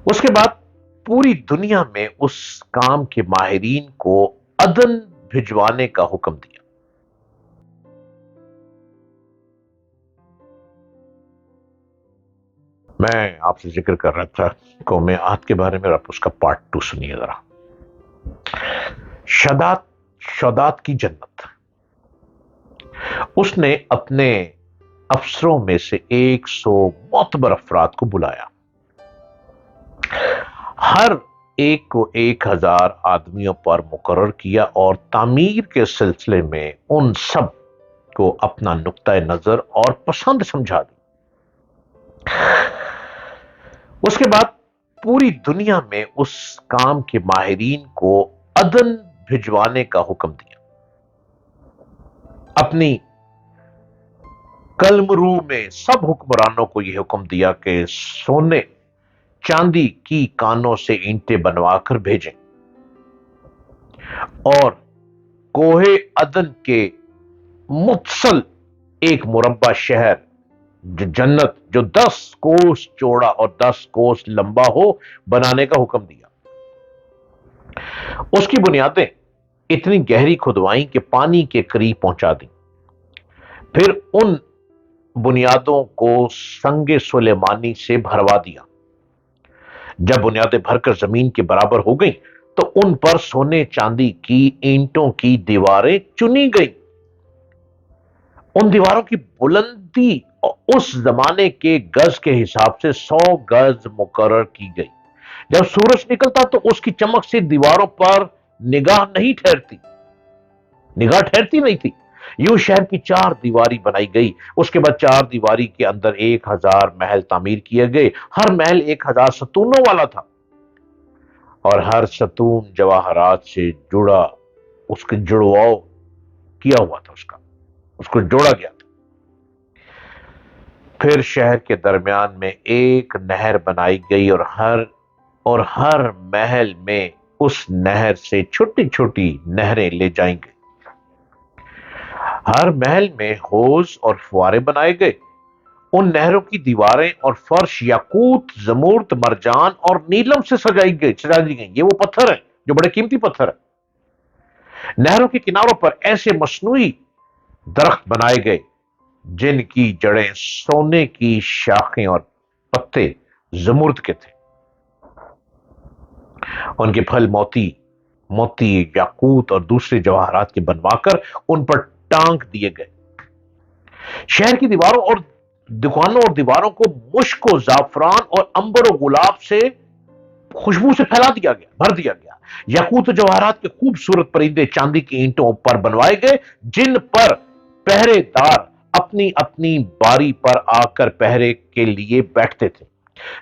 اس کے بعد پوری دنیا میں اس کام کے ماہرین کو عدن بھجوانے کا حکم دیا۔ میں آپ سے ذکر کر رہا تھا قوم عاد کے بارے میں، آپ اس کا پارٹ 2 سنیے ذرا۔ شداد کی جنت، اس نے اپنے افسروں میں سے 100 معتبر افراد کو بلایا، ہر ایک کو 1000 آدمیوں پر مقرر کیا اور تعمیر کے سلسلے میں ان سب کو اپنا نقطۂ نظر اور پسند سمجھا دی۔ اس کے بعد پوری دنیا میں اس کام کے ماہرین کو عدن بھجوانے کا حکم دیا۔ اپنی قلمرو میں سب حکمرانوں کو یہ حکم دیا کہ سونے چاندی کی کانوں سے اینٹیں بنوا کر بھیجیں اور کوہ عدن کے متصل ایک مربع شہر جنت جو 10 کوس چوڑا اور 10 کوس لمبا ہو بنانے کا حکم دیا۔ اس کی بنیادیں اتنی گہری کھدوائیں کہ پانی کے قریب پہنچا دیں، پھر ان بنیادوں کو سنگ سلیمانی سے بھروا دیا۔ جب بنیادیں بھر کر زمین کے برابر ہو گئیں تو ان پر سونے چاندی کی اینٹوں کی دیواریں چنی گئیں۔ ان دیواروں کی بلندی اس زمانے کے گز کے حساب سے 100 گز مقرر کی گئی۔ جب سورج نکلتا تو اس کی چمک سے دیواروں پر نگاہ ٹھہرتی نہیں تھی۔ یوں شہر کی 4 دیواری بنائی گئی۔ اس کے بعد 4 دیواری کے اندر 1000 محل تعمیر کیے گئے، ہر محل 1000 ستونوں والا تھا اور ہر ستون جواہرات سے جڑا، اس کے جڑواؤ کیا ہوا تھا، اس کو جوڑا گیا تھا۔ پھر شہر کے درمیان میں ایک نہر بنائی گئی اور ہر محل میں اس نہر سے چھوٹی چھوٹی نہریں لے جائیں گے۔ ہر محل میں حوض اور فوارے بنائے گئے۔ ان نہروں کی دیواریں اور فرش یاقوت، زمرد، مرجان اور نیلم سے سجا دی گئی۔ یہ وہ پتھر ہیں جو بڑے قیمتی پتھر ہیں۔ نہروں کے کناروں پر ایسے مصنوعی درخت بنائے گئے جن کی جڑیں سونے کی شاخیں اور پتے زمرد کے تھے۔ ان کے پھل موتی، یاقوت اور دوسرے جواہرات کے بنوا کر ان پر ٹانک دیے گئے۔ شہر کی دیواروں اور دکانوں اور دیواروں کو مشک و زعفران اور عنبر و گلاب سے خوشبو سے بھر دیا گیا۔ یاقوت و جواہرات کے خوبصورت پرندے چاندی کی اینٹوں پر بنوائے گئے جن پر پہرے دار اپنی اپنی باری پر آ کر پہرے کے لیے بیٹھتے تھے۔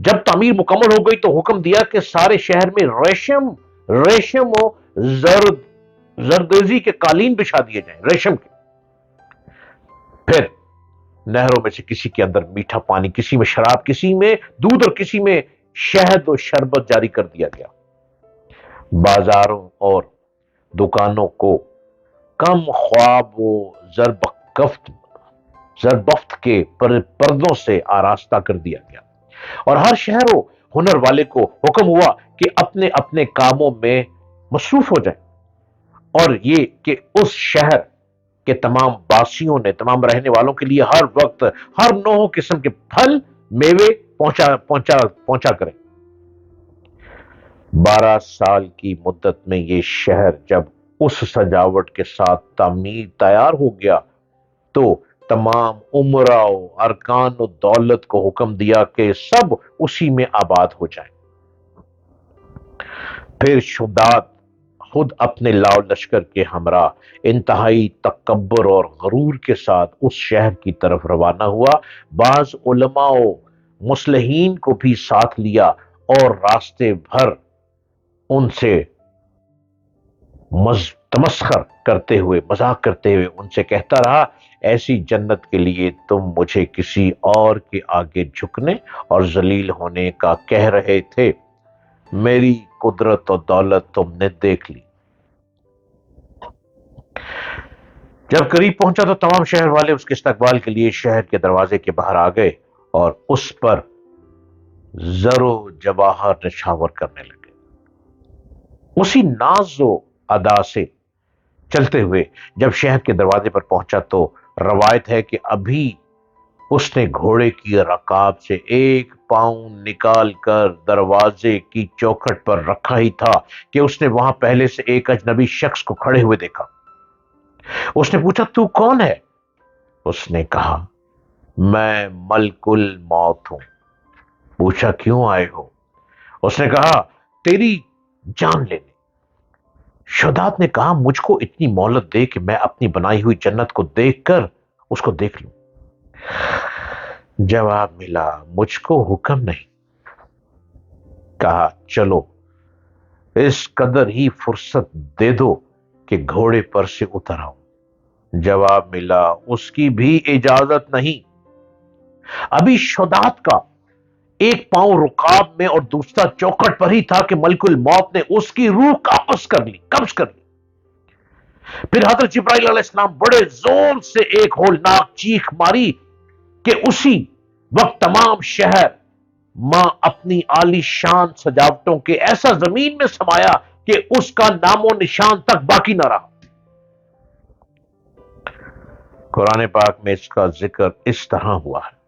جب تعمیر مکمل ہو گئی تو حکم دیا کہ سارے شہر میں ریشم و زردوزی کے قالین بچھا دیے جائیں، ریشم کے۔ پھر نہروں میں سے کسی کے اندر میٹھا پانی، کسی میں شراب، کسی میں دودھ اور کسی میں شہد و شربت جاری کر دیا گیا۔ بازاروں اور دکانوں کو کم خواب و زربفت کے پردوں سے آراستہ کر دیا گیا اور ہر شہر و ہنر والے کو حکم ہوا کہ اپنے اپنے کاموں میں مصروف ہو جائیں، اور یہ کہ اس شہر کے تمام باسیوں نے تمام رہنے والوں کے لیے ہر وقت ہر نوع قسم کے پھل میوے پہنچا کریں۔ 12 سال کی مدت میں یہ شہر جب اس سجاوٹ کے ساتھ تیار ہو گیا تو تمام امراء و ارکان و دولت کو حکم دیا کہ سب اسی میں آباد ہو جائیں۔ پھر شداد خود اپنے لاؤ لشکر کے ہمراہ انتہائی تکبر اور غرور کے ساتھ اس شہر کی طرف روانہ ہوا۔ بعض علماء و مصلحین کو بھی ساتھ لیا اور راستے بھر ان سے تمسخر کرتے ہوئے، مذاق کرتے ہوئے ان سے کہتا رہا، ایسی جنت کے لیے تم مجھے کسی اور کے آگے جھکنے اور ذلیل ہونے کا کہہ رہے تھے، میری قدرت و دولت تم نے دیکھ لی۔ جب قریب پہنچا تو تمام شہر والے اس کے استقبال کے لیے شہر کے دروازے کے باہر آ گئے اور اس پر زر و جواہر نشاور کرنے لگے۔ اسی ناز و ادا سے چلتے ہوئے جب شہر کے دروازے پر پہنچا تو روایت ہے کہ ابھی اس نے گھوڑے کی رکاب سے ایک پاؤں نکال کر دروازے کی چوکھٹ پر رکھا ہی تھا کہ اس نے وہاں پہلے سے ایک اجنبی شخص کو کھڑے ہوئے دیکھا۔ اس نے پوچھا، تو کون ہے؟ اس نے کہا، میں ملک الموت ہوں۔ پوچھا، کیوں آئے ہو؟ اس نے کہا، تیری جان لینے۔ شداد نے کہا، مجھ کو اتنی مہلت دے کہ میں اپنی بنائی ہوئی جنت کو دیکھ کر اس کو دیکھ لوں۔ جواب ملا، مجھ کو حکم نہیں۔ کہا، چلو اس قدر ہی فرصت دے دو کہ گھوڑے پر سے اتر آؤں۔ جواب ملا، اس کی بھی اجازت نہیں۔ ابھی شداد کا ایک پاؤں رکاب میں اور دوسرا چوکھٹ پر ہی تھا کہ ملک الموت نے اس کی روح قبض کر لی۔ پھر حضرت جبرائیل علیہ السلام بڑے زور سے ایک ہولناک چیخ ماری کہ اسی وقت تمام شہر ماں اپنی عالی شان سجاوٹوں کے ایسا زمین میں سمایا کہ اس کا نام و نشان تک باقی نہ رہا۔ قرآن پاک میں اس کا ذکر اس طرح ہوا ہے۔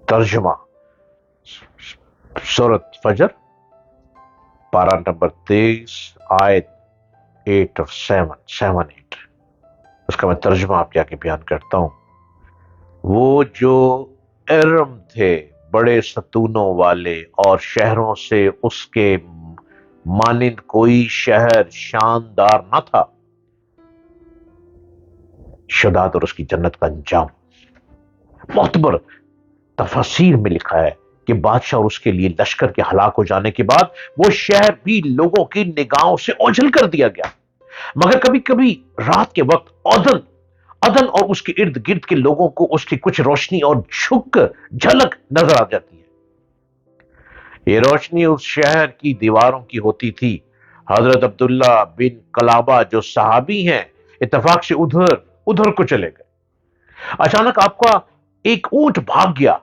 ترجمہ، سورۃ فجر، پارہ نمبر 23، آیت 8 اس کا میں ترجمہ آپ کے آگے بیان کرتا ہوں۔ وہ جو ارم تھے بڑے ستونوں والے اور شہروں سے اس کے مانند کوئی شہر شاندار نہ تھا۔ شداد اور اس کی جنت کا انجام معتبر تفاسیر میں لکھا ہے کہ بادشاہ اور اس کے لیے لشکر کے ہلاک ہو جانے کے بعد وہ شہر بھی لوگوں کی نگاہوں سے اوجھل کر دیا گیا، مگر کبھی کبھی رات کے وقت عدن اور اس کے ارد گرد کے لوگوں کو اس کی کچھ روشنی اور جھلک نظر آ جاتی ہے۔ یہ روشنی اس شہر کی دیواروں کی ہوتی تھی۔ حضرت عبداللہ بن قلابہ جو صحابی ہیں اتفاق سے ادھر کو چلے گئے۔ اچانک آپ کا ایک اونٹ بھاگ گیا۔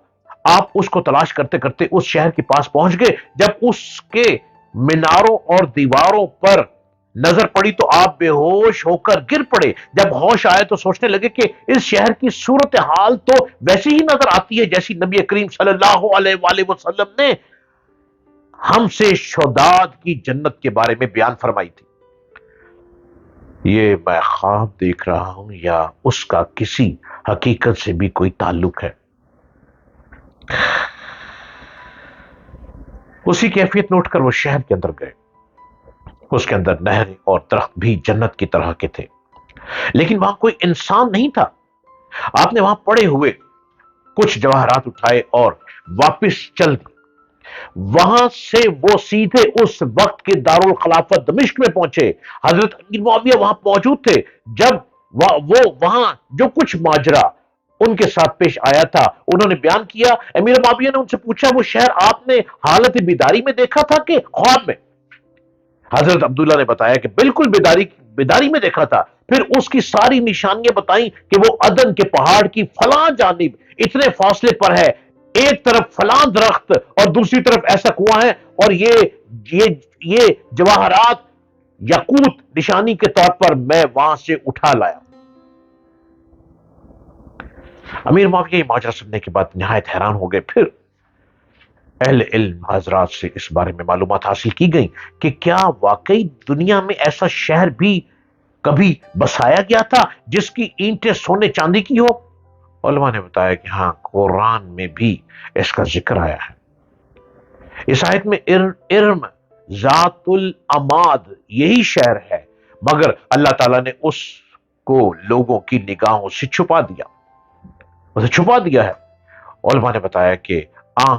آپ اس کو تلاش کرتے کرتے اس شہر کے پاس پہنچ گئے۔ جب اس کے میناروں اور دیواروں پر نظر پڑی تو آپ بے ہوش ہو کر گر پڑے۔ جب ہوش آئے تو سوچنے لگے کہ اس شہر کی صورتحال تو ویسی ہی نظر آتی ہے جیسی نبی کریم صلی اللہ علیہ وآلہ وسلم نے ہم سے شداد کی جنت کے بارے میں بیان فرمائی تھی۔ یہ میں خواب دیکھ رہا ہوں یا اس کا کسی حقیقت سے بھی کوئی تعلق ہے؟ اسی کیفیت میں اٹھ کر وہ شہر کے اندر گئے۔ اس کے اندر نہریں اور درخت بھی جنت کی طرح کے تھے، لیکن وہاں کوئی انسان نہیں تھا۔ آپ نے وہاں پڑے ہوئے کچھ جواہرات اٹھائے اور واپس چل دی۔ وہاں سے وہ سیدھے اس وقت کے دارالخلافت دمشق میں پہنچے۔ حضرت امیر معاویہ وہاں موجود تھے جب وہ وہاں جو کچھ ماجرا ان کے ساتھ پیش آیا تھا انہوں نے بیان کیا۔ امیر معاویہ نے ان سے پوچھا، وہ شہر آپ نے حالت بیداری میں دیکھا تھا کہ خواب میں؟ حضرت عبداللہ نے بتایا کہ بالکل بیداری میں دیکھا تھا۔ پھر اس کی ساری نشانیاں بتائیں کہ وہ عدن کے پہاڑ کی فلاں جانب اتنے فاصلے پر ہے، ایک طرف فلاں درخت اور دوسری طرف ایسا کنواں ہے، اور یہ جواہرات یاقوت نشانی کے طور پر میں وہاں سے اٹھا لایا۔ امیر معاویہ یہ ماجرا سننے کے بعد نہایت حیران ہو گئے۔ پھر اہل علم حضرات سے اس بارے میں معلومات حاصل کی گئیں کہ کیا واقعی دنیا میں ایسا شہر بھی کبھی بسایا گیا تھا جس کی اینٹیں سونے چاندی کی ہو؟ علماء نے بتایا کہ ہاں، قرآن میں بھی اس کا ذکر آیا ہے۔ اس آیت میں ارم ذات العماد یہی شہر ہے، مگر اللہ تعالیٰ نے اس کو لوگوں کی نگاہوں سے چھپا دیا ہے۔ علماء نے بتایا کہ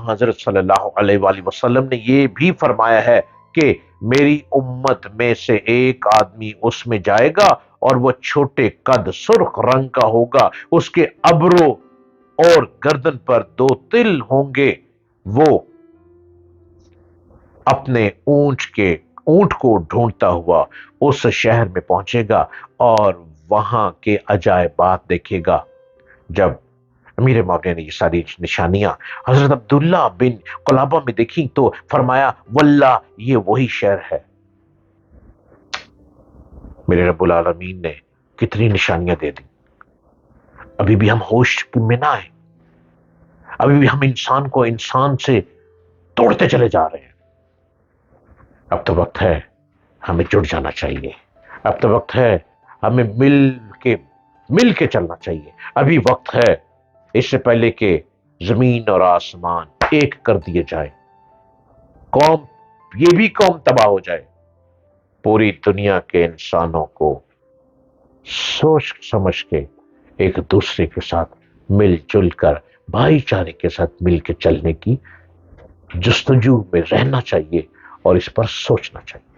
حضرت صلی اللہ علیہ وآلہ وسلم نے یہ بھی فرمایا ہے کہ میری امت میں سے ایک آدمی اس میں جائے گا اور وہ چھوٹے قد سرخ رنگ کا ہوگا، اس کے ابرو اور گردن پر 2 تل ہوں گے۔ وہ اپنے اونٹ کو ڈھونڈتا ہوا اس شہر میں پہنچے گا اور وہاں کے عجائبات دیکھے گا۔ جب امیر معاویہ نے یہ ساری نشانیاں حضرت عبداللہ بن قلابہ میں دیکھی تو فرمایا واللہ یہ وہی شہر ہے۔ میرے رب العالمین نے کتنی نشانیاں دے دی، ابھی بھی ہم ہوش میں نہ آئے، ابھی بھی ہم انسان کو انسان سے توڑتے چلے جا رہے ہیں۔ اب تو وقت ہے ہمیں جڑ جانا چاہیے، اب تو وقت ہے ہمیں مل کے چلنا چاہیے، ابھی وقت ہے اس سے پہلے کہ زمین اور آسمان ایک کر دیے جائے، یہ بھی قوم تباہ ہو جائے، پوری دنیا کے انسانوں کو سوچ سمجھ کے ایک دوسرے کے ساتھ مل جل کر بھائی چارے کے ساتھ مل کے چلنے کی جستجو میں رہنا چاہیے اور اس پر سوچنا چاہیے۔